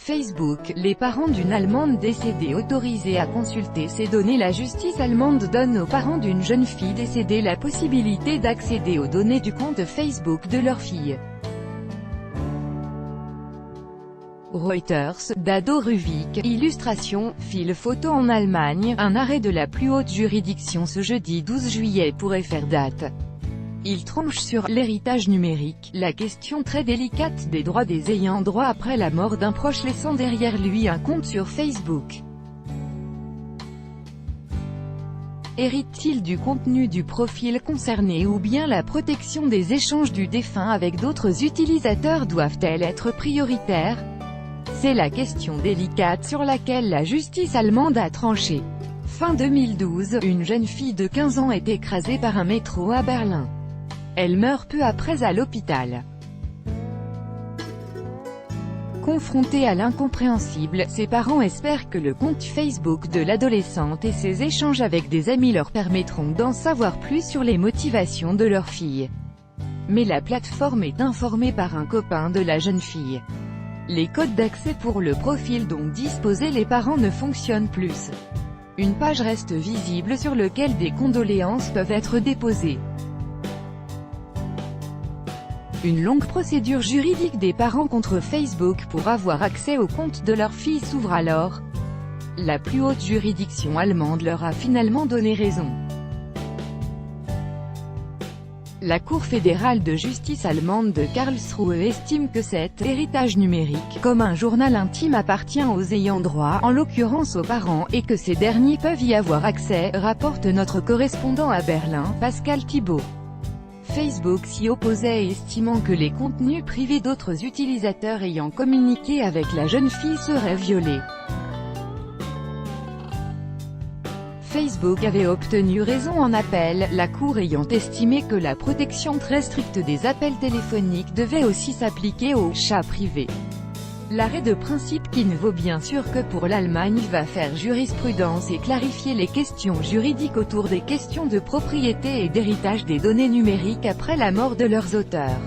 Facebook, les parents d'une Allemande décédée autorisés à consulter ces données. La justice allemande donne aux parents d'une jeune fille décédée la possibilité d'accéder aux données du compte Facebook de leur fille. Reuters, Dado Ruvik, illustration, fil photo. En Allemagne, un arrêt de la plus haute juridiction ce jeudi 12 juillet pourrait faire date. Il tranche sur l'héritage numérique, la question très délicate des droits des ayants droit après la mort d'un proche laissant derrière lui un compte sur Facebook. Hérite-t-il du contenu du profil concerné ou bien la protection des échanges du défunt avec d'autres utilisateurs doivent-elles être prioritaires? C'est la question délicate sur laquelle la justice allemande a tranché. Fin 2012, une jeune fille de 15 ans est écrasée par un métro à Berlin. Elle meurt peu après à l'hôpital. Confrontée à l'incompréhensible, ses parents espèrent que le compte Facebook de l'adolescente et ses échanges avec des amis leur permettront d'en savoir plus sur les motivations de leur fille. Mais la plateforme est informée par un copain de la jeune fille. Les codes d'accès pour le profil dont disposaient les parents ne fonctionnent plus. Une page reste visible sur laquelle des condoléances peuvent être déposées. Une longue procédure juridique des parents contre Facebook pour avoir accès au compte de leur fille s'ouvre alors. La plus haute juridiction allemande leur a finalement donné raison. La Cour fédérale de justice allemande de Karlsruhe estime que cet héritage numérique, comme un journal intime, appartient aux ayants droit, en l'occurrence aux parents, et que ces derniers peuvent y avoir accès, rapporte notre correspondant à Berlin, Pascal Thibault. Facebook s'y opposait, estimant que les contenus privés d'autres utilisateurs ayant communiqué avec la jeune fille seraient violés. Facebook avait obtenu raison en appel, la Cour ayant estimé que la protection très stricte des appels téléphoniques devait aussi s'appliquer aux chats privés. L'arrêt de principe, qui ne vaut bien sûr que pour l'Allemagne, va faire jurisprudence et clarifier les questions juridiques autour des questions de propriété et d'héritage des données numériques après la mort de leurs auteurs.